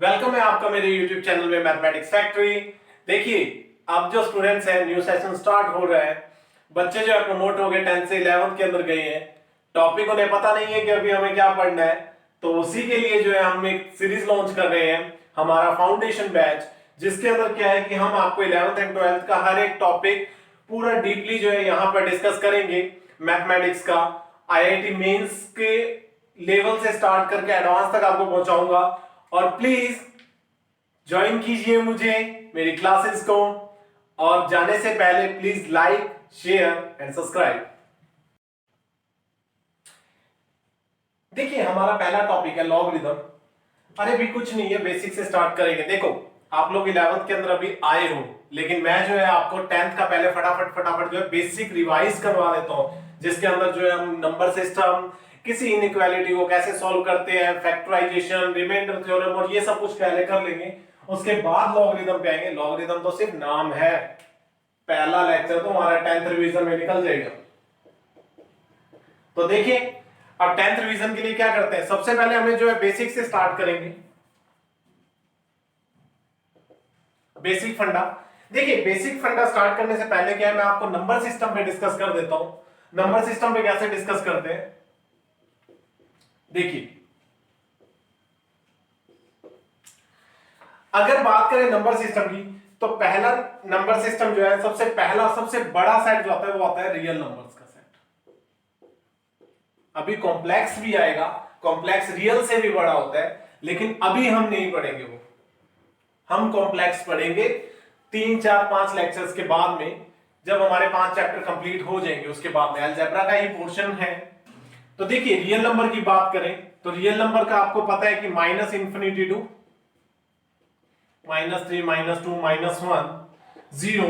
Welcome है आपका मेरे YouTube चैनल में मैथमेटिक्स फैक्ट्री। देखिए, अब जो स्टूडेंट्स हैं न्यू सेशन स्टार्ट हो रहा है। बच्चे जो है प्रमोट हो गए 10th से 11th के अंदर गए हैं। टॉपिक उन्हें पता नहीं है कि अभी हमें क्या पढ़ना है, तो उसी के लिए जो है हम एक सीरीज लॉन्च कर रहे हैं, हमारा फाउंडेशन बैच, जिसके अंदर क्या है कि हम आपको 11th एंड 12th का हर एक टॉपिक पूरा डीपली जो है यहाँ पर डिस्कस करेंगे। मैथमेटिक्स का IIT मेंस के लेवल से स्टार्ट करके एडवांस तक आपको पहुंचाऊंगा। और प्लीज ज्वाइन कीजिए मुझे मेरी क्लासेस को, और जाने से पहले please like, share and subscribe. देखिए, हमारा पहला टॉपिक है लॉगरिथम। अरे भी कुछ नहीं है, बेसिक से स्टार्ट करेंगे। देखो, आप लोग 11th के अंदर अभी आए हो, लेकिन मैं जो है आपको 10th का पहले फटाफट जो है बेसिक रिवाइज करवा देता हूं, जिसके अंदर जो है हम नंबर सिस्टम, किसी इनइक्वालिटी को कैसे सॉल्व करते हैं, फैक्टराइजेशन, रिमाइंडर थ्योरम और ये सब कुछ पहले कर लेंगे। उसके बाद लॉगरिथम पे आएंगे। लॉगरिथम तो सिर्फ नाम है, पहला लेक्चर तो हमारा 10th रिवीजन में निकल जाएगा। तो देखिए, अब 10th रिवीजन के लिए क्या करते हैं, सबसे पहले हमें जो है बेसिक से स्टार्ट करेंगे। बेसिक फंडा। देखिए, बेसिक फंडा स्टार्ट करने से पहले क्या है, मैं आपको नंबर सिस्टम पे डिस्कस कर देता हूं। नंबर सिस्टम पे कैसे डिस्कस करते हैं, देखिए, अगर बात करें नंबर सिस्टम की, तो पहला नंबर सिस्टम जो है, सबसे पहला सबसे बड़ा सेट जो आता है वो आता है रियल नंबर्स का सेट। अभी कॉम्प्लेक्स भी आएगा, कॉम्प्लेक्स रियल से भी बड़ा होता है, लेकिन अभी हम नहीं पढ़ेंगे वो। हम कॉम्प्लेक्स पढ़ेंगे 3 4 5 लेक्चर्स के बाद में, जब हमारे 5 चैप्टर कंप्लीट हो जाएंगे। उसके बाद में अलजेब्रा का ही पोर्शन है। तो देखिए, रियल नंबर की बात करें तो रियल नंबर का आपको पता है कि माइनस इंफिनिटी टू -3 -2 -1 0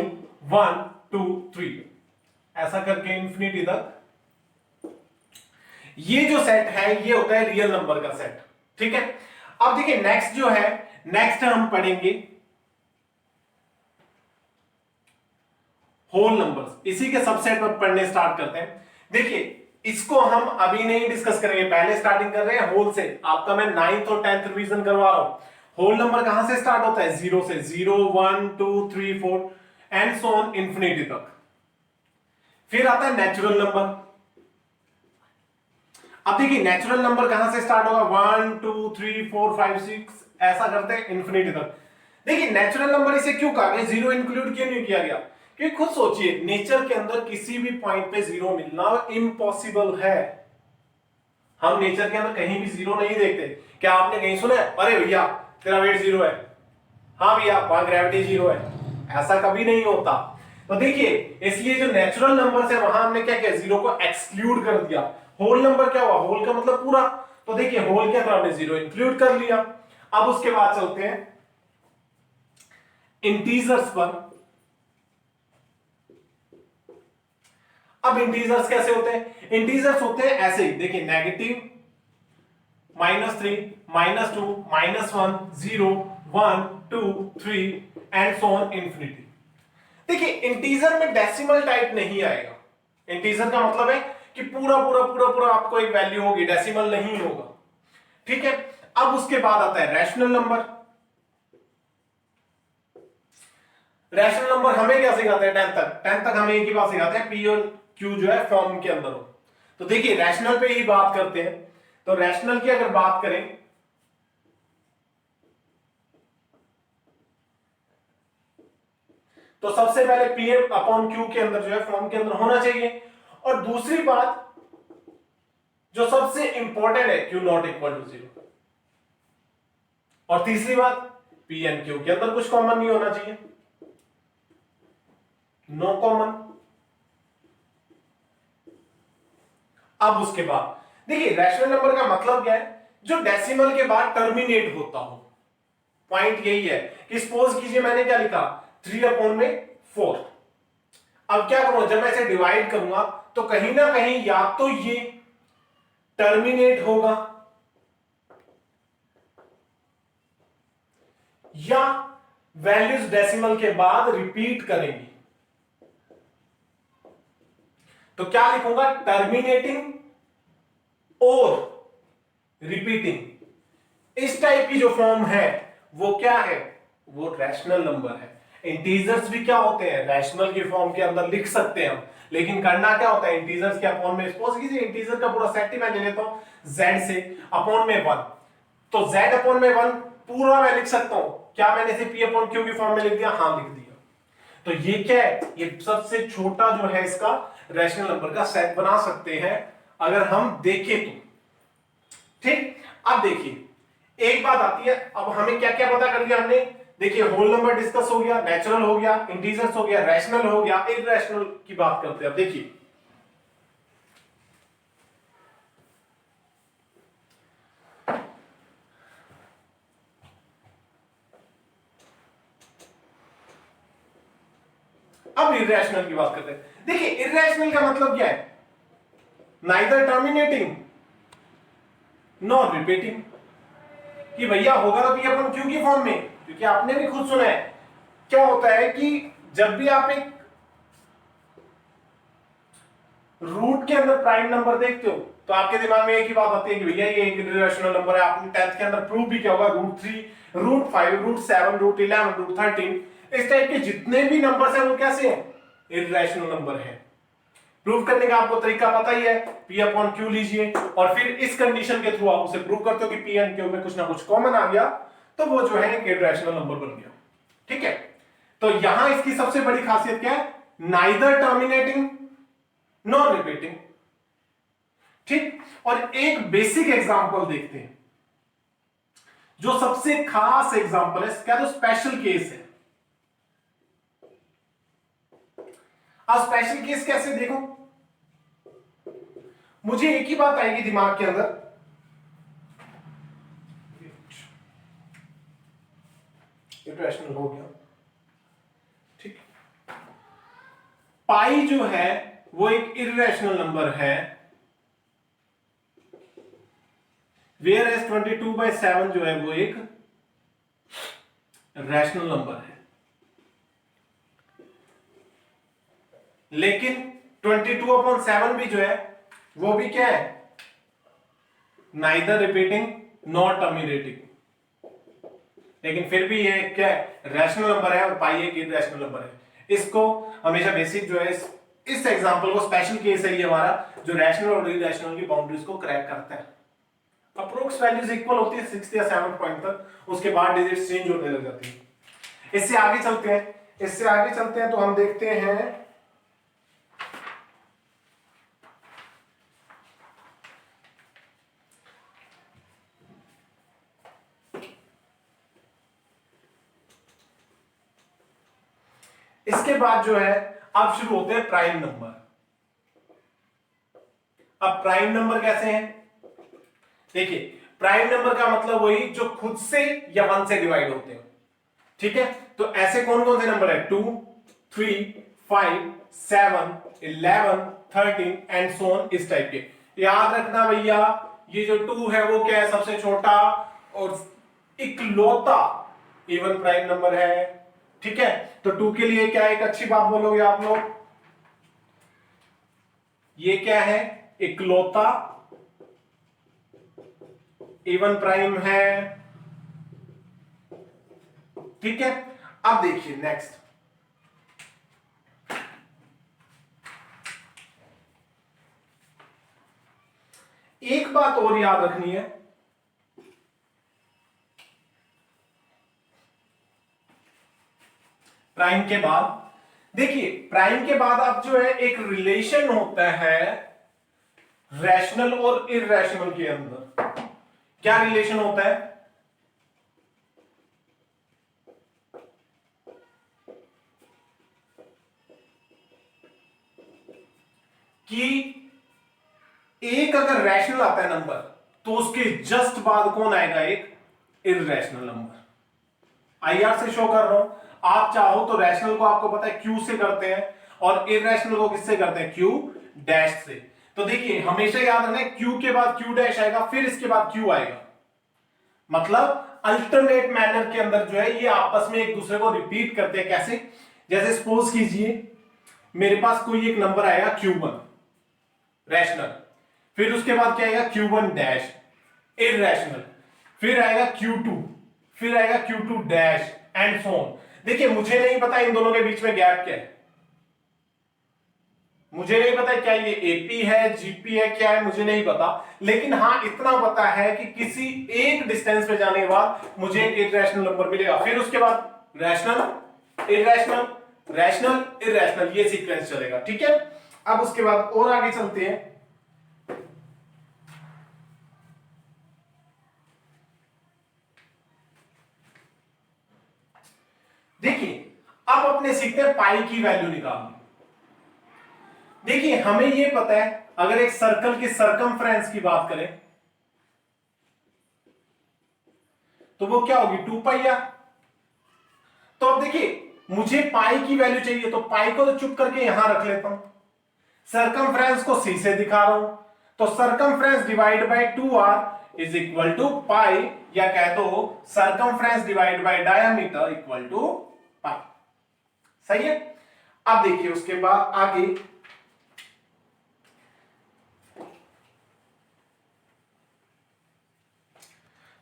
1 2 3 ऐसा करके इंफिनिटी तक। ये जो सेट है ये होता है रियल नंबर का सेट। ठीक है, अब देखिए नेक्स्ट जो है, नेक्स्ट हम पढ़ेंगे होल नंबर्स। इसी के सबसेट में पढ़ने स्टार्ट करते हैं। देखिए, इसको हम अभी नहीं डिस्कस करेंगे, पहले स्टार्टिंग कर रहे हैं होल से। आपका मैं 9th और 10th रिवीजन करवा रहा हूं। होल नंबर कहां से स्टार्ट होता है, 0 से। 0 1 2 3 4 एंड सो ऑन इंफिनिटी तक। फिर आता है नेचुरल नंबर। अब देखिए, नेचुरल नंबर कहां से स्टार्ट होगा, 1 2 3 4 5 6 ऐसा करते हैं इंफिनिटी तक। देखिए, नेचुरल नंबर इसे क्यों कहा गया, जीरो इंक्लूड क्यों नहीं किया गया, क्योंकि खुद सोचिए, नेचर के अंदर किसी भी पॉइंट पे जीरो मिलना इम्पॉसिबल है। हम नेचर के अंदर कहीं भी जीरो नहीं देखते। क्या आपने कहीं सुना है, अरे भैया तेरा वेट जीरो है, हाँ भैया वहां ग्रेविटी जीरो है, ऐसा कभी नहीं होता। तो देखिए, इसलिए जो नेचुरल नंबर्स है वहां हमने क्या किया, जीरो को एक्सक्लूड कर दिया। होल नंबर क्या हुआ, होल का मतलब पूरा। तो देखिए, होल के अंदर हमने जीरो इंक्लूड कर लिया। अब उसके बाद चलते हैं इंटीजर्स पर। अब इंटीजर्स कैसे होते हैं, इंटीजर्स होते हैं ऐसे ही। देखिए, negative -3 -2 -1 0 1 2 3 and so on infinity. देखिए, इंटीजर में डेसिमल टाइप नहीं आएगा। इंटीजर का मतलब है कि पूरा पूरा पूरा पूरा आपको एक वैल्यू होगी, डेसिमल नहीं होगा। ठीक है, अब उसके बाद आता है रैशनल नंबर। रैशनल नंबर हमें क्या सिखाते हैं 10th तक, 10th तक हमें एक ही बात सिखाते हैं, पी और क्यू जो है फॉर्म के अंदर हो। तो देखिए, रैशनल पे ही बात करते हैं। तो रैशनल की अगर बात करें, तो सबसे पहले पी अपॉन क्यू के अंदर जो है फॉर्म के अंदर होना चाहिए। और दूसरी बात जो सबसे इंपॉर्टेंट है, क्यू नॉट इक्वल टू 0। और तीसरी बात, पी एंड क्यू के अंदर कुछ कॉमन नहीं होना चाहिए, नो कॉमन। अब उसके बाद देखिए, रैशनल नंबर का मतलब क्या है, जो डेसिमल के बाद टर्मिनेट होता हो। पॉइंट यही है कि सपोज कीजिए मैंने क्या लिखा, 3/4। अब क्या करूंगा, जब मैं इसे डिवाइड करूंगा तो कहीं ना कहीं या तो ये टर्मिनेट होगा या वैल्यूज डेसिमल के बाद रिपीट करेंगी। तो क्या लिखूंगा, टर्मिनेटिंग और रिपीटिंग। इस टाइप की जो फॉर्म है वो क्या है, वो रैशनल नंबर है। इंटीजर्स भी क्या होते हैं, रैशनल की फॉर्म के अंदर लिख सकते हैं हम, लेकिन करना क्या होता है, इंटीजर्स के अपॉन में, सपोज कीजिए इंटीजर का पूरा सेट ही मैं ले लेता हूं z से, अपॉन में 1, तो z अपॉन में 1 पूरा मैं लिख सकता हूं, क्या मैंने इसे p अपॉन q की फॉर्म में लिख दिया, हाँ लिख दिया। तो ये क्या है, ये सबसे छोटा जो है इसका रैशनल नंबर का सेट बना सकते हैं अगर हम देखें तो। ठीक, अब देखिए एक बात आती है, अब हमें क्या क्या पता कर लिया हमने, देखिए होल नंबर डिस्कस हो गया, नेचुरल हो गया, इंटीजर्स हो गया, रैशनल हो गया, इरैशनल की बात करते हैं। अब देखिए अब इरैशनल की बात करते हैं। देखिए इरैशनल का मतलब क्या है, नाइदर टर्मिनेटिंग नॉट रिपीटिंग, कि भैया होगा तो भी अपन क्यू की फॉर्म में, क्योंकि आपने भी खुद सुना है क्या होता है कि जब भी आप एक रूट के अंदर प्राइम नंबर देखते हो तो आपके दिमाग में एक ही बात आती है कि भैया ये एक इरैशनल नंबर है। आपने 10th के अंदर प्रूव भी किया होगा, √3, √5, √7, √11, √13, इस टाइप के जितने भी नंबर्स हैं वो कैसे हैं, इरैशनल नंबर है। प्रूव करने का आपको तरीका पता ही है, P अपॉन Q लीजिए और फिर इस कंडीशन के थ्रू आप उसे प्रूव करते हो कि P एंड Q में कुछ ना कुछ कॉमन आ गया, तो वो जो है एक इरैशनल नंबर बन गया। ठीक है, तो यहां इसकी सबसे बड़ी खासियत क्या है, नाइदर टर्मिनेटिंग नॉन रिपीटिंग। ठीक, और एक बेसिक एग्जांपल देखते हैं, जो सबसे खास एग्जांपल है, क्या तो स्पेशल केस है। अब स्पेशल केस कैसे देखो, मुझे एक ही बात आएगी दिमाग के अंदर, इरैशनल हो गया। ठीक, पाई जो है वो एक इरैशनल नंबर है, वेयर एज 22/7 जो है वो एक रैशनल नंबर है। लेकिन 22/7 भी जो है वो भी क्या है, नाइदर रिपीटिंग नॉट टर्मिनेटिंग, लेकिन फिर भी ये क्या है, रैशनल नंबर है, और पाई एक इरैशनल नंबर है। इसको हमेशा बेसिक जो है इस एग्जांपल को स्पेशल केस है ये हमारा, जो रैशनल और इरैशनल की बाउंड्रीज को क्रैक करता है। अप्रोक्स वैल्यूज इक्वल होती है 6th या 7th पॉइंट तक, उसके बाद डिजिट्स चेंज होने लग जाती है। इससे आगे चलते हैं तो हम देखते हैं इसके बाद जो है अब शुरू होते हैं प्राइम नंबर। अब प्राइम नंबर कैसे हैं, देखिए प्राइम नंबर का मतलब वही जो खुद से या 1 से डिवाइड होते हैं। ठीक है, तो ऐसे कौन कौन से नंबर है, 2, 3, 5, 7, 11, 13 एंड सो ऑन, इस टाइप के। याद रखना भैया, ये जो 2 है वो क्या है, सबसे छोटा और इकलौता इवन प्राइम नंबर है। ठीक है, तो 2 के लिए क्या एक अच्छी बात बोलोगे आप लोग, ये क्या है, इकलौता इवन प्राइम है। ठीक है, अब देखिए नेक्स्ट, एक बात और याद रखनी है, प्राइम के बाद, देखिए प्राइम के बाद आप जो है एक रिलेशन होता है रैशनल और इरैशनल के अंदर। क्या रिलेशन होता है, कि एक अगर रैशनल आता है नंबर तो उसके जस्ट बाद कौन आएगा, एक इरैशनल नंबर। आईआर से शो कर रहा हूं, आप चाहो तो रैशनल को आपको पता है क्यू से करते हैं और इरैशनल को किससे करते हैं, क्यू डैश से। तो देखिए हमेशा याद रखना, क्यू के बाद क्यू डैश आएगा, फिर इसके बाद क्यू आएगा, मतलब अल्टरनेट मैनर के अंदर जो है ये आपस में एक दूसरे को रिपीट करते हैं। कैसे, जैसे सपोज कीजिए मेरे पास कोई एक नंबर आएगा Q1 रैशनल, फिर उसके बाद क्या आएगा Q1 डैश इरैशनल, फिर आएगा Q2, फिर आएगा Q2 dash and so on. देखिए मुझे नहीं पता इन दोनों के बीच में गैप क्या है, मुझे नहीं पता क्या ये एपी है जीपी है क्या है, मुझे नहीं पता, लेकिन हाँ इतना पता है कि किसी एक डिस्टेंस पे जाने के बाद मुझे एक इरेशनल नंबर मिलेगा, फिर उसके बाद रैशनल इरेशनल रैशनल इरेशनल, ये सीक्वेंस चलेगा। ठीक है, अब उसके बाद और आगे चलते हैं। देखिए अब अपने सीखते हैं पाई की वैल्यू निकालनी। देखिए हमें यह पता है अगर एक सर्कल की सरकमफ्रेंस की बात करें तो वो क्या होगी 2 पाई आर। तो अब देखिए मुझे पाई की वैल्यू चाहिए तो पाई को तो चुप करके यहां रख लेता हूं, सरकमफ्रेंस को सी से दिखा रहा हूं, तो circumference divide by 2r is equal to pi, या कह दो circumference divide by diameter equal to pi. सही है। अब देखिए उसके बाद आगे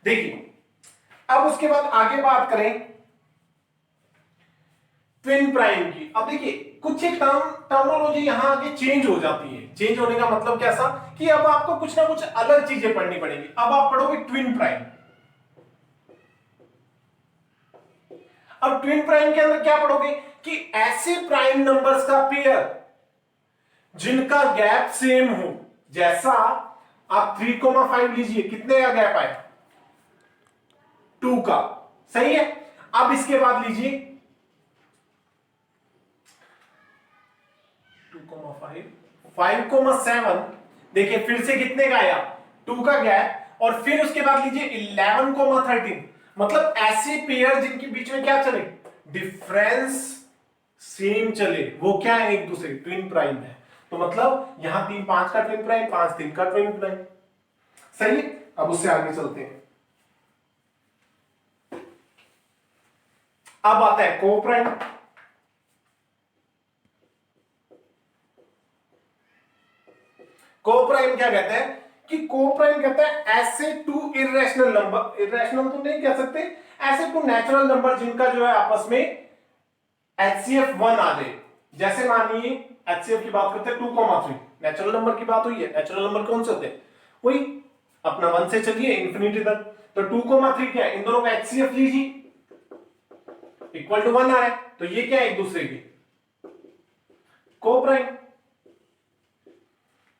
देखिए, अब उसके बाद आगे बात करें ट्विन प्राइम की। अब देखिए कुछ एक टर्मिनोलॉजी यहां आगे चेंज हो जाती है। चेंज होने का मतलब कैसा कि अब आपको कुछ ना कुछ अलग चीजें पढ़नी पड़ेंगी। अब आप पढ़ोगे ट्विन प्राइम। अब ट्विन प्राइम के अंदर क्या पढ़ोगे कि ऐसे प्राइम नंबर्स का पेयर जिनका गैप सेम हो, जैसा आप 3,5 लीजिए, कितने का गैप आए 2 का। सही है। अब इसके बाद लीजिए 2,5 5,7, देखिए फिर से कितने का आया 2 का गैप, और फिर उसके बाद लीजिए 11,13, मतलब ऐसे पेयर जिनके बीच में क्या चले डिफरेंस सेम चले, वो क्या है एक दूसरे ट्विन प्राइम है। तो मतलब यहां 3 5 का ट्विन प्राइम, 5 3 का ट्विन प्राइम। सही है। अब उससे आगे चलते हैं। अब आता है को प्राइम। को प्राइम क्या कहते हैं कि को प्राइम कहता है ऐसे टू इरेशनल नंबर, इरेशनल तो नहीं कह सकते, ऐसे टू नेचुरल नंबर जिनका जो है आपस में HCF 1 आ जाए। जैसे मानिए HCF की बात करते हैं 2,3, नेचुरल नंबर की बात हुई है। नेचुरल नंबर कौन से होते हैं, वही अपना 1 से चलिए इंफिनिटी तक, तो 2,3 क्या है, इन दोनों का HCF लीजिए, इक्वल टू 1 आ रहा है, तो ये क्या है एक दूसरे की को प्राइम।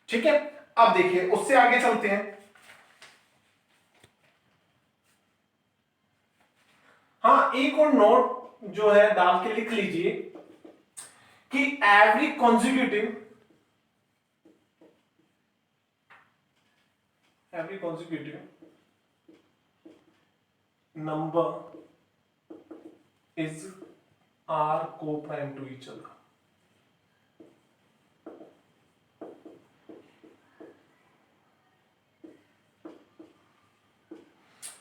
ठीक है। अब देखिए उससे आगे चलते हैं। हाँ एक और नोट जो है डाल के लिख लीजिए कि every consecutive number is are co-prime to each other।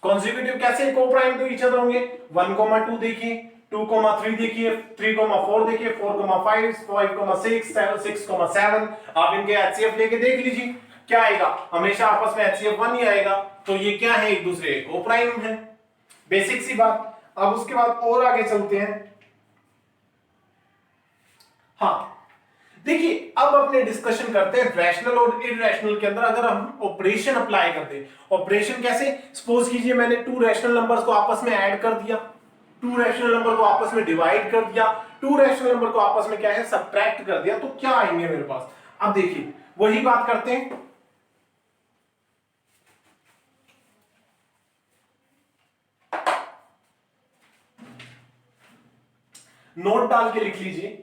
Consecutive कैसे को-प्राइम टू ईच अदर होंगे, 1,2 देखिए, 2,3 देखिए, 3,4 देखिए, 4,5 5,6 6,7। आप इनके HCF लेके देख लीजिए क्या आएगा, हमेशा आपस में HCF 1 ही आएगा, तो ये क्या है एक दूसरे को-प्राइम है। बेसिक सी बात। अब उसके बाद और आगे चलते हैं। हाँ देखिए अब अपने डिस्कशन करते हैं रैशनल और इरैशनल के अंदर अगर हम ऑपरेशन अप्लाई करते हैं। ऑपरेशन कैसे, सपोज कीजिए मैंने 2 रैशनल नंबर्स को आपस में ऐड कर दिया, 2 रैशनल नंबर को आपस में डिवाइड कर दिया, 2 रैशनल नंबर को आपस में क्या है सब्ट्रैक्ट कर दिया, तो क्या आएंगे मेरे पास। अब देखिए वही बात करते हैं। नोट डाल के लिख लीजिए,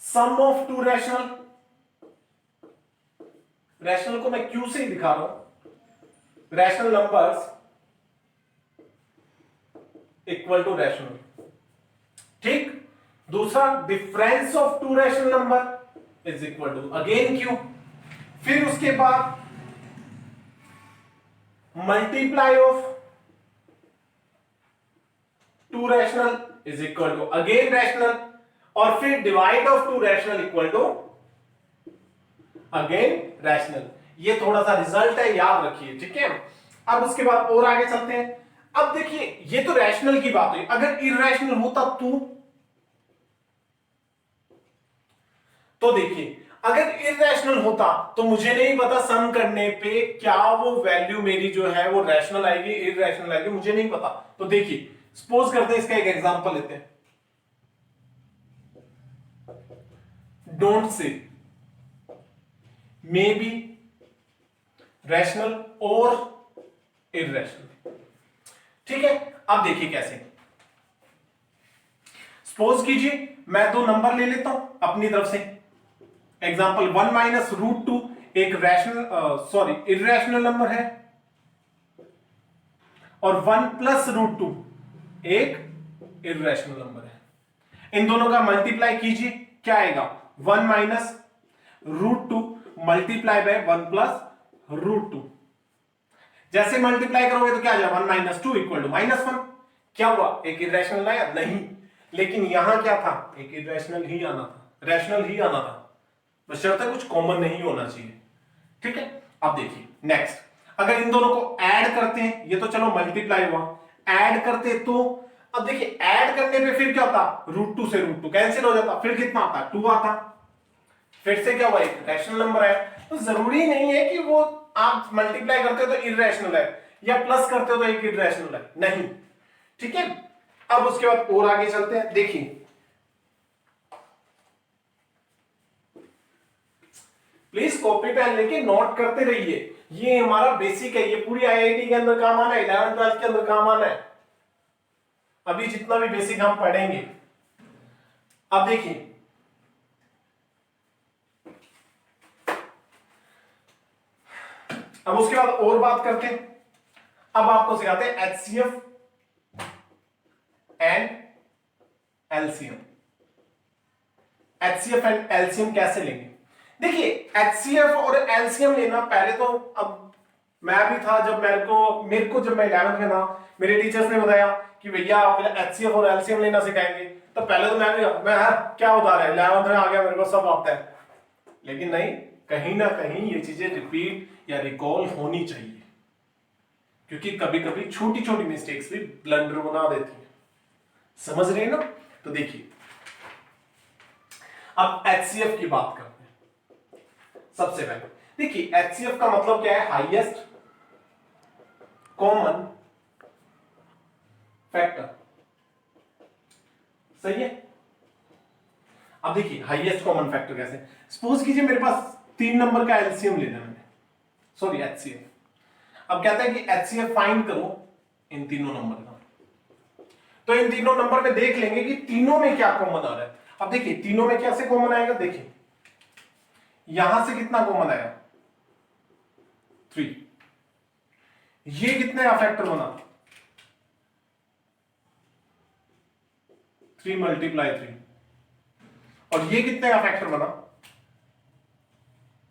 सम ऑफ 2 रैशनल, रैशनल को मैं क्यू से ही दिखा रहा हूं, rational numbers equal to rational. ठीक। दूसरा difference of 2 rational number is equal to again Q. फिर उसके बाद multiply of 2 rational is equal to again rational, और फिर divide of 2 rational equal to again rational. ये थोड़ा सा रिजल्ट है, याद रखिए। ठीक है। अब उसके बाद और आगे चलते हैं। अब देखिए ये तो रैशनल की बात हुई, अगर इरैशनल होता तो देखिए अगर इरैशनल होता तो मुझे नहीं पता सम करने पे क्या वो वैल्यू मेरी जो है वो रैशनल आएगी इरैशनल आएगी, मुझे नहीं पता। तो देखिए सपोज करते हैं, इसका एक एग्जांपल लेते हैं। Don't say may be rational और इरैशनल। ठीक है, अब देखिए कैसे। सपोज कीजिए मैं दो नंबर ले लेता हूं अपनी तरफ से। एग्जांपल 1 माइनस रूट टू एक रैशनल इरैशनल नंबर है, और 1 प्लस रूट टू एक इरैशनल नंबर है। इन दोनों का मल्टीप्लाई कीजिए, क्या आएगा? 1 minus root two multiply by 1 plus root two. जैसे मल्टीप्लाई करोगे तो क्या आ जाएगा? 1 माइनस टू इक्वल टू -1। क्या हुआ? एक इरैशनल आया? नहीं, लेकिन यहां क्या था? एक इरैशनल ही आना था, रैशनल ही आना था, बशर्ते कुछ कॉमन नहीं होना चाहिए। ठीक है, अब देखिए नेक्स्ट, अगर इन दोनों को ऐड करते हैं, ये तो चलो मल्टीप्लाई हुआ, ऐड करते तो अब देखिए ऐड करने पे फिर क्या होता? रूट टू से रूट टू कैंसिल हो जाता, फिर कितना आता? 2 आता। फिर से क्या हुआ? एक रैशनल नंबर है। तो जरूरी नहीं है कि वो आप मल्टीप्लाई करते हो तो इरैशनल है, या प्लस करते हो तो एक इरैशनल है, नहीं। ठीक है, अब उसके बाद और आगे चलते हैं। देखिए प्लीज कॉपी पेन लेके नोट करते रहिए, ये हमारा बेसिक है, ये पूरी आईआईटी के अंदर काम आना है, 11th 12th के अंदर काम आना है, अभी जितना भी बेसिक हम पढ़ेंगे। अब देखिए अब उसके बाद और बात करते हैं। अब आपको सिखाते हैं HCF and LCM. HCF and LCM कैसे लेंगे? देखिए एचसीएफ और एलसीएम लेना, पहले तो अब मैं भी था जब मेरे को जब मैं 11th में था, मेरे टीचर्स ने बताया कि भैया आप एचसीएफ और एलसीएम लेना सिखाएंगे, तो पहले तो मैं क्या होता है 11th में आ गया, मेरे को सब आता है। लेकिन नहीं, कहीं ना कहीं ये चीजें रिपीट या रिकॉल होनी चाहिए, क्योंकि कभी कभी छोटी छोटी मिस्टेक्स भी ब्लंडर बना देती है, समझ रहे हैं ना? तो देखिए अब एचसीएफ की बात करते हैं। सबसे पहले देखिए एचसीएफ का मतलब क्या है? हाईएस्ट कॉमन फैक्टर, सही है। अब देखिए हाईएस्ट कॉमन फैक्टर कैसे? सपोज कीजिए मेरे पास 3 नंबर का एलसीएम लेना है मैंने, सॉरी एचसीएफ। अब कहता है कि एचसीएफ फाइंड करो इन तीनों नंबर का। तो इन तीनों नंबर में देख लेंगे कि तीनों में क्या कॉमन आ रहा है। अब देखिए तीनों में कैसे कॉमन आएगा? देखिए यहां से कितना कॉमन आया? 3। ये कितने का फैक्टर बना? 3 मल्टीप्लाई 3। और ये कितने का फैक्टर बना?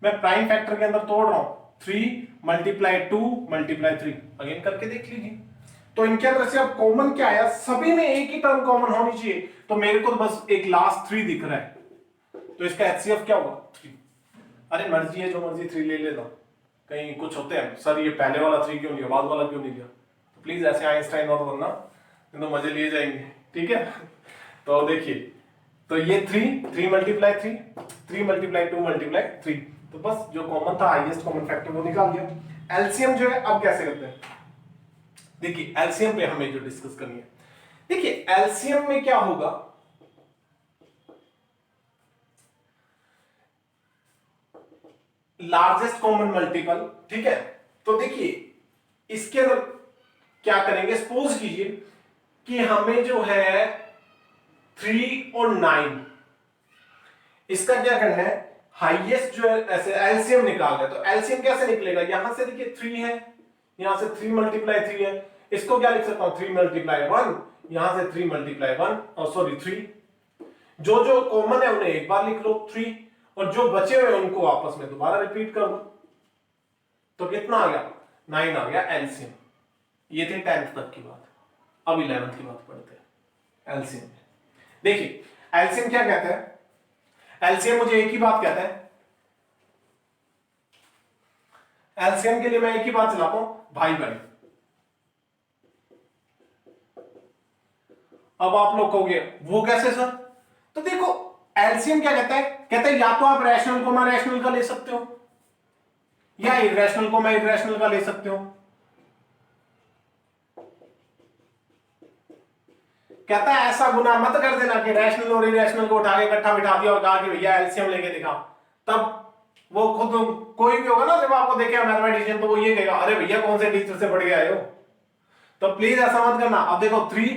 मैं प्राइम फैक्टर के अंदर तोड़ रहा हूं, 3 मल्टीप्लाई 2 मल्टीप्लाई 3। अगेन करके देख लीजिए। तो इनके अंदर से अब कॉमन क्या आया? सभी में एक ही टर्म कॉमन होनी चाहिए, तो मेरे को तो बस एक लास्ट 3 दिख रहा है, तो इसका एचसीएफ क्या होगा? 3। अरे मर्जी है, जो मर्जी 3 ले लेता, कहीं कुछ होते हैं सर ये पहले वाला 3 क्यों लिया, बाद वाला क्यों नहीं लिया? तो प्लीज ऐसे आइंस्टाइन मत बनना, नहीं तो मजे लिए जाएंगे। ठीक है, तो देखिए तो ये 3 मल्टीप्लाई 3 3 मल्टीप्लाई 2 मल्टीप्लाई 3, तो बस जो कॉमन था हाईएस्ट कॉमन फैक्टर वो निकाल दिया। एलसीएम जो है अब कैसे करते हैं? देखिए एलसीएम पे हमें जो डिस्कस करनी है, देखिए एलसीएम में क्या होगा? Largest common multiple. ठीक है, तो देखिए इसके अंदर क्या करेंगे? सपोज कीजिए कि हमें जो है 3 और 9, इसका क्या करना है? हाईएस्ट जो है ऐसे एलसीएम निकालना है। तो एलसीएम कैसे निकलेगा? यहां से देखिए 3 है, यहां से 3 मल्टीप्लाई 3 है, इसको क्या लिख सकता हूं? 3 मल्टीप्लाई 1, यहां से 3 मल्टीप्लाई 1 और सॉरी 3, जो जो कॉमन है उन्हें एक बार लिख लो 3, और जो बचे हुए उनको आपस में दोबारा रिपीट कर दो, तो कितना आ गया? 9 आ गया एलसीएम। ये थी 10th तक की बात, अब 11th की बात पढ़ते हैं एलसीएम में। देखिए एलसीएम क्या कहता है? एलसीएम मुझे एक ही बात कहता है, एलसीएम के लिए मैं एक ही बात चलाता हूं, भाई बड़े। अब आप लोग कहोगे वो कैसे सर? तो देखो एलसीएम क्या कहता है या तो आप रैशनल कोमा रैशनल का ले सकते हो या इरेशनल कोमा इरेशनल का ले सकते हो। कहता है ऐसा गुना मत कर देना कि रैशनल और इरेशनल को उठा के इकट्ठा बिठा दिया और कहा कि भैया एलसीएम लेके दिखा। तब वो खुद कोई भी होगा ना जब आपको देखेगा मैथमेटिशियन तो वो ये कहेगा अरे भैया कौन से टीचर से पढ़ के आए हो। तो प्लीज ऐसा मत करना। अब देखो 3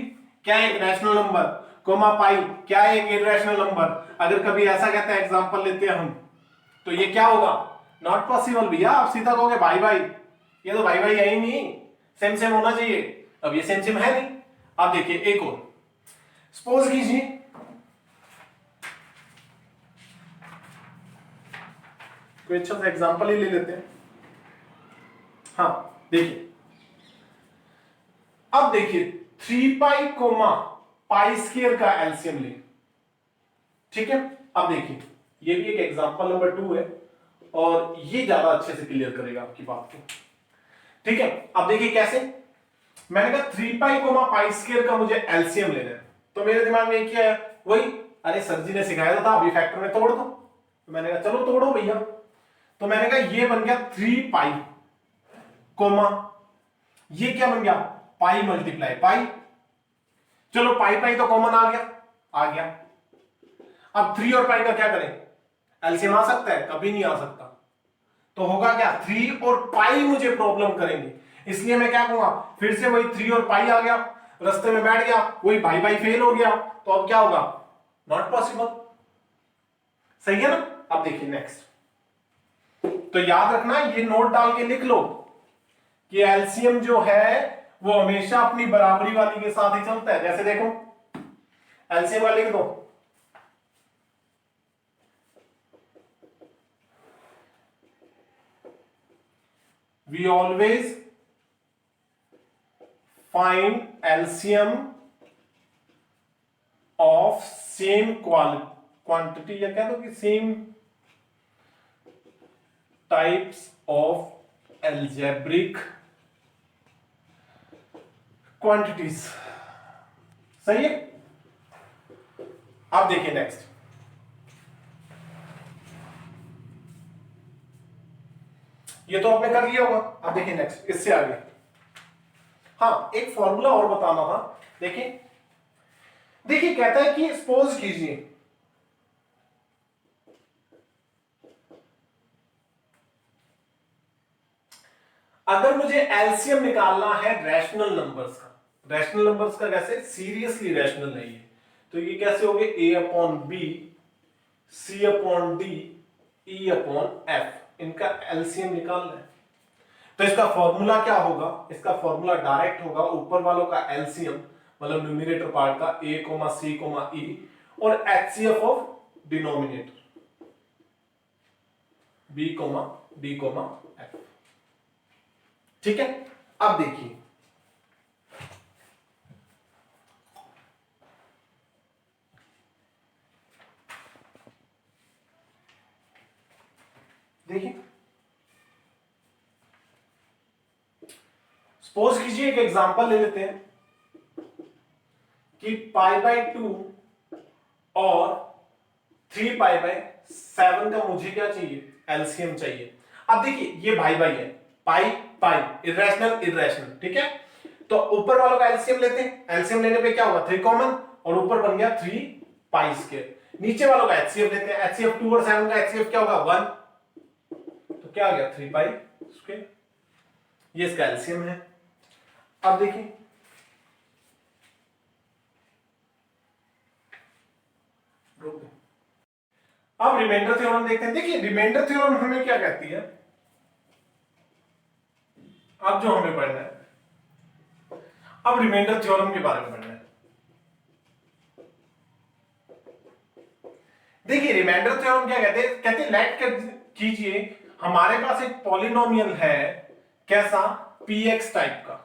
क्या है एक रैशनल नंबर, कोमा पाई क्या है एक इरेशनल नंबर। अगर कभी ऐसा कहते हैं एग्जांपल लेते हैं हम तो ये क्या होगा? नॉट पॉसिबल भैया। आप सीधा कहोगे भाई भाई, ये तो भाई भाई है ही नहीं, सेम सेम होना चाहिए। अब ये सेम सेम है नहीं। अब देखिए एक और सपोज कीजिए कोई अच्छा सा एग्जांपल ही ले लेते हैं। हाँ देखिए, अब देखिए 3 पाई कोमा पाई स्क्वायर का एलसीएम ले। ठीक है, अब देखिए ये भी एक एग्जांपल नंबर 2 है और ये ज्यादा अच्छे से क्लियर करेगा आपकी बात को। ठीक है, अब देखिए कैसे। मैंने कहा 3 पाई कोमा पाई स्क्वायर का मुझे एलसीएम लेना है तो मेरे दिमाग में क्या है? वही अरे सर जी ने सिखाया था अभी फैक्टर में तोड़ दो। तो मैंने कहा चलो तोड़ो भैया। तो मैंने कहा ये बन गया 3 पाई कोमा ये क्या बन गया? पाई मल्टीप्लाई पाई। चलो पाई पाई तो कॉमन आ गया। अब 3 और पाई का क्या करें? एलसीएम आ सकता है? कभी नहीं आ सकता। तो होगा क्या? 3 और पाई मुझे प्रॉब्लम करेंगे, इसलिए मैं क्या कहूंगा फिर से वही 3 और पाई आ गया, रास्ते में बैठ गया, वही भाई भाई फेल हो गया। तो अब क्या होगा? Not possible. सही है ना? अब देखिए नेक्स्ट। तो याद रखना ये नोट डाल के लिख लो कि एलसीएम जो है वो हमेशा अपनी बराबरी वाली के साथ ही चलता है। जैसे देखो एलसीएम का लिख दो we always find LCM of same quantity या कह दो कि same types of algebraic quantities। सही है? अब देखिए नेक्स्ट। ये तो आपने कर लिया होगा। अब देखिए नेक्स्ट इससे आगे। हाँ एक फॉर्मूला और बताना था। देखिए कहता है कि सपोज कीजिए अगर मुझे एलसीएम निकालना है रैशनल नंबर्स का। रैशनल नंबर्स का कैसे? सीरियसली रैशनल नहीं है तो ये कैसे हो गए? a upon B C upon D E upon F, इनका एलसीएम निकालना है। तो इसका फॉर्मूला क्या होगा? इसका फॉर्मूला डायरेक्ट होगा ऊपर वालों का एलसीएम मतलब न्यूमरेटर पार्ट का a c e और HCF of denominator b d f। ठीक है, अब देखिए सपोज कीजिए एक एग्जांपल ले लेते हैं कि π/2 और 3π/7 का मुझे क्या चाहिए? एलसीएम चाहिए। अब देखिए ये भाई भाई है, पाई पाई इरेशनल ठीक है। तो ऊपर वालों का एलसीएम लेते हैं। एलसीएम लेने पे क्या होगा? 3 कॉमन और ऊपर बन गया 3 पाई स्क्वायर। नीचे वालों का एचसीएफ लेते हैं। एचसीएफ 2 और 7 का एचसीएफ क्या होगा? 1। तो क्या आ गया? 3 पाई स्क्वायर। ये इसका एलसीएम है। अब देखिए अब रिमाइंडर थ्योरम देखते हैं। देखिए रिमाइंडर थ्योरम हमें क्या कहती है? अब जो हमें पढ़ना है, अब रिमाइंडर थ्योरम के बारे में पढ़ना है। देखिए रिमाइंडर थ्योरम क्या कहते हैं? कहते हैं लेट कीजिए हमारे पास एक पॉलिनोमियल है, कैसा? px टाइप का,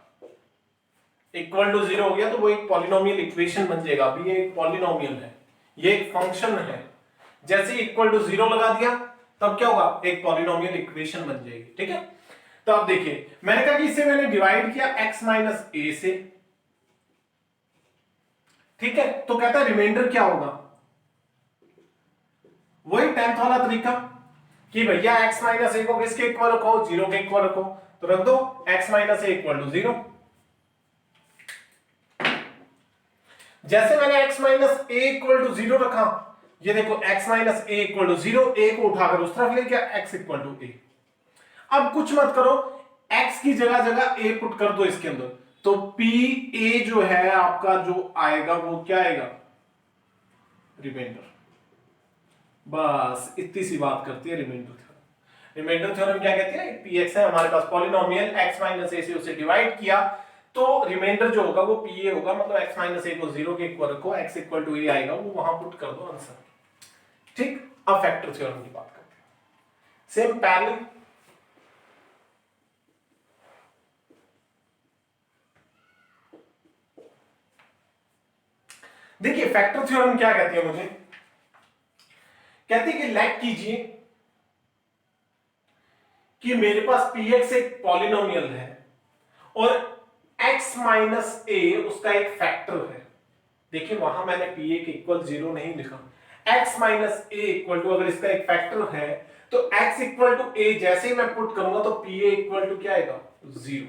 इक्वल टू 0 हो गया तो वो एक पॉलिनोमियल इक्वेशन बन जाएगा। अभी ये एक पॉलिनोमियल है, ये एक फंक्शन है। जैसे इक्वल टू 0 लगा दिया तब क्या होगा? एक पॉलिनोमियल इक्वेशन बन जाएगी। ठीक है, तो अब देखिए मैंने कहा कि इसे मैंने डिवाइड किया x माइनस ए से, ठीक है, तो कहता है रिमाइंडर क्या होगा, वही 10th वाला तरीका कि भैया x माइनस ए को किसके इक्वल रखो, 0 के इक्वल रखो, तो रख दो x minus A equal to 0। जैसे मैंने x minus A equal to 0 रखा, ये देखो x minus A equal to 0, A को उठाकर उस तरफ ले गया, x इक्वल टू ए। अब कुछ मत करो, x की जगह जगह a पुट कर दो इसके अंदर, तो p a जो है आपका जो आएगा वो क्या आएगा, रिमाइंडर। बस इतनी सी बात करती है रिमाइंडर थ्योरम। रिमाइंडर थ्योरम क्या कहती है, पी एक्स है हमारे पास पॉलिनोमियल, x माइनस ए से उसे डिवाइड किया तो रिमाइंडर जो होगा वो पी ए होगा, मतलब x माइनस ए को 0 के इक्वल रखो, x इक्वल टू ए आएगा, वो वहां पुट कर दो आंसर। ठीक, अब फैक्टर थ्योरम की बात करते हैं, सेम पैरेलल। देखिए फैक्टर थ्योरम क्या कहती है, मुझे कहती है कि लेट कीजिए कि मेरे पास px एक पॉलिनोमियल है और x माइनस ए उसका एक फैक्टर है। देखिए वहां मैंने pa के इक्वल 0 नहीं लिखा, x minus A equal to, अगर इसका एक फैक्टर है तो x इक्वल टू ए जैसे ही मैं पुट करूंगा तो pa इक्वल टू क्या आएगा, 0।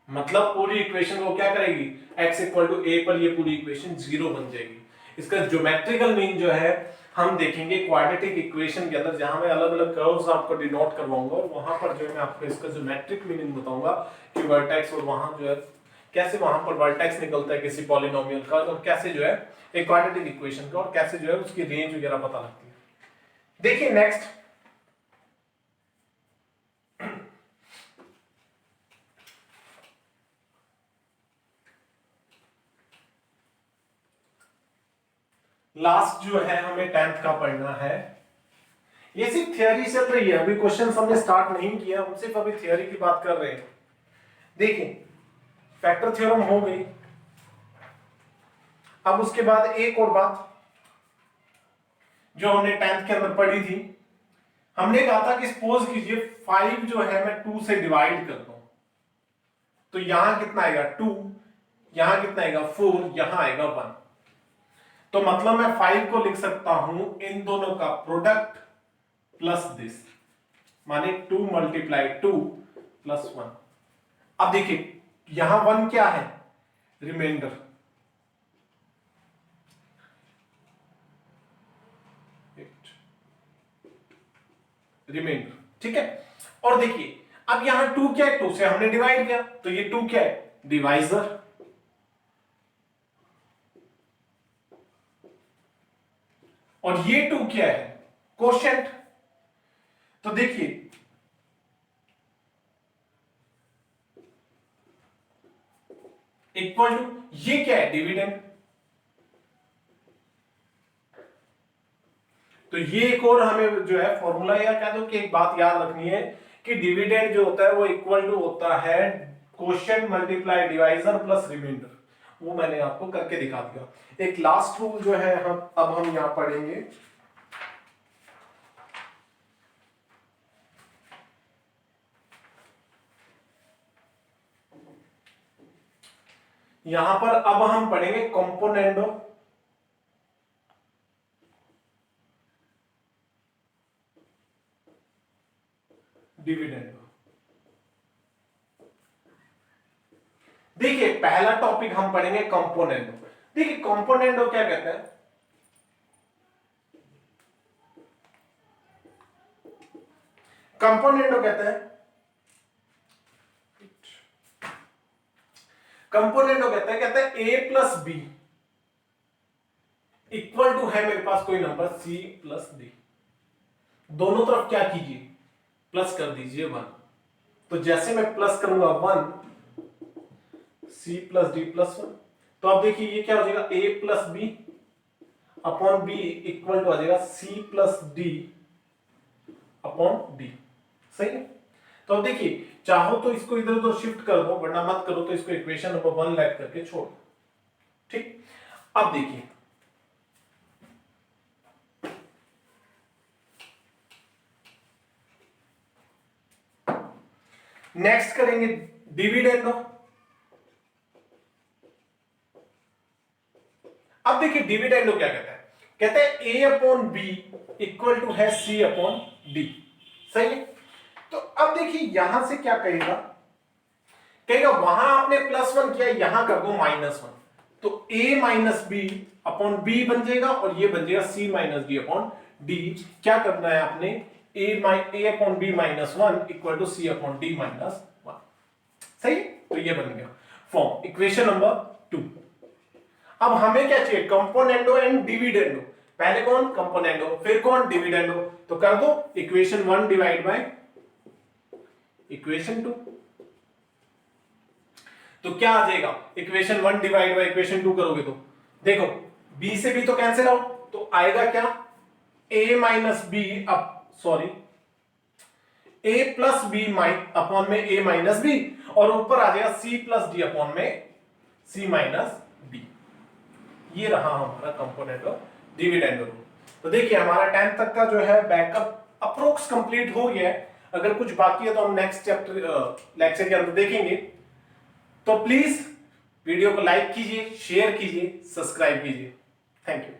मतलब पूरी इक्वेशन वो क्या करेगी, x इक्वल टू ए पर ये पूरी इक्वेशन 0 बन जाएगी। इसका ज्योमेट्रिकल मीन जो है हम देखेंगे क्वाड्रेटिक इक्वेशन के अंदर, जहां मैं अलग अलग कर्व्स आपको डिनोट करवाऊंगा और वहां पर जो है मैं आपको इसका ज्योमेट्रिक मीनिंग बताऊंगा कि वर्टेक्स, और वहां जो है कैसे वहां पर वर्टेक्स निकलता है किसी पॉलिनोमियल का, और कैसे जो है एक क्वाड्रेटिक इक्वेशन का, और कैसे जो है उसकी रेंज वगैरह पता लगती है। देखिए नेक्स्ट, लास्ट जो है हमें 10th का पढ़ना है। ये सिर्फ थियरी चल रही है, अभी क्वेश्चन हमने स्टार्ट नहीं किया, हम सिर्फ अभी थियरी की बात कर रहे हैं। देखिए फैक्टर थ्योरम हो गई, अब उसके बाद एक और बात जो हमने 10th के अंदर पढ़ी थी, हमने कहा था कि सपोज कीजिए 5 जो है मैं 2 से डिवाइड करता हूं, तो यहां कितना आएगा 2, यहां कितना आएगा 4, यहां आएगा 1। तो मतलब मैं 5 को लिख सकता हूं इन दोनों का प्रोडक्ट प्लस दिस, माने 2 मल्टीप्लाई 2 प्लस 1। अब देखिए यहां 1 क्या है, रिमाइंडर, रिमाइंडर, ठीक है। और देखिए अब यहां 2 क्या है, 2 से हमने डिवाइड किया, तो ये 2 क्या है, डिवाइजर। और ये 2 क्या है, कोशेंट। तो देखिए इक्वल टू, ये क्या है, डिविडेंड। तो ये एक और हमें जो है फॉर्मूला, या कह दो कि एक बात याद रखनी है कि डिविडेंड जो होता है वो इक्वल टू होता है quotient multiply divisor plus remainder. वो मैंने आपको करके दिखा दिया। एक लास्ट रूल जो है हम यहां पढ़ेंगे, यहां पर अब हम पढ़ेंगे कंपोनेंडो डिविडेंडो। देखिए पहला टॉपिक हम पढ़ेंगे कंपोनेंडो। देखिए कंपोनेंडो क्या कहते हैं, कंपोनेंडो कहते हैं, कंपोनेंडो कहते हैं ए प्लस बी इक्वल टू है मेरे पास कोई नंबर सी प्लस डी, दोनों तरफ क्या कीजिए, प्लस कर दीजिए 1। तो जैसे मैं प्लस करूंगा 1, सी प्लस डी प्लस 1, तो अब देखिए ये क्या हो जाएगा, A plus B upon B equal to आ जाएगा C plus D upon D. सही है। तो अब देखिए चाहो तो इसको इधर उधर शिफ्ट कर दो, वरना मत करो, तो इसको इक्वेशन नंबर 1 लेट करके छोड़। ठीक, अब देखिए नेक्स्ट करेंगे डिविडेंडो। अब देखिए डिविडेंडो क्या कहता है, कहते हैं ए अपॉन बी इक्वल टू है सी अपॉन डी। सही है। तो अब देखिए यहां से क्या कहेगा वहां आपने +1 किया, यहां कर दो -1, तो a minus B upon B बन जाएगा और ये बन जाएगा c minus D upon D. क्या करना है आपने, a upon B -1 equal to c upon D -1। सही। तो ये बन गया फॉर्म, इक्वेशन नंबर 2। अब हमें क्या चाहिए, कंपोनेंडो एंड डिविडेंडो। पहले कौन, कंपोनेंडो, फिर कौन, डिविडेंडो। तो कर दो इक्वेशन 1 डिवाइड बाय इक्वेशन 2। तो क्या आ जाएगा, इक्वेशन 1 डिवाइड बाय इक्वेशन 2 करोगे तो देखो b से b तो कैंसिल आउट, तो आएगा क्या, a minus B a plus B upon में a माइनस बी, और ऊपर आ जाएगा c प्लस डी अपॉन में c माइनस डी। ये रहा हमारा कंपोनेंट ऑफ डिविडेंडो। तो देखिए हमारा 10th तक का जो है बैकअप अप्रोक्स कंप्लीट हो गया है। अगर कुछ बाकी है तो हम नेक्स्ट चैप्टर लेक्चर के अंदर देखेंगे। तो प्लीज वीडियो को लाइक कीजिए, शेयर कीजिए, सब्सक्राइब कीजिए। Thank you.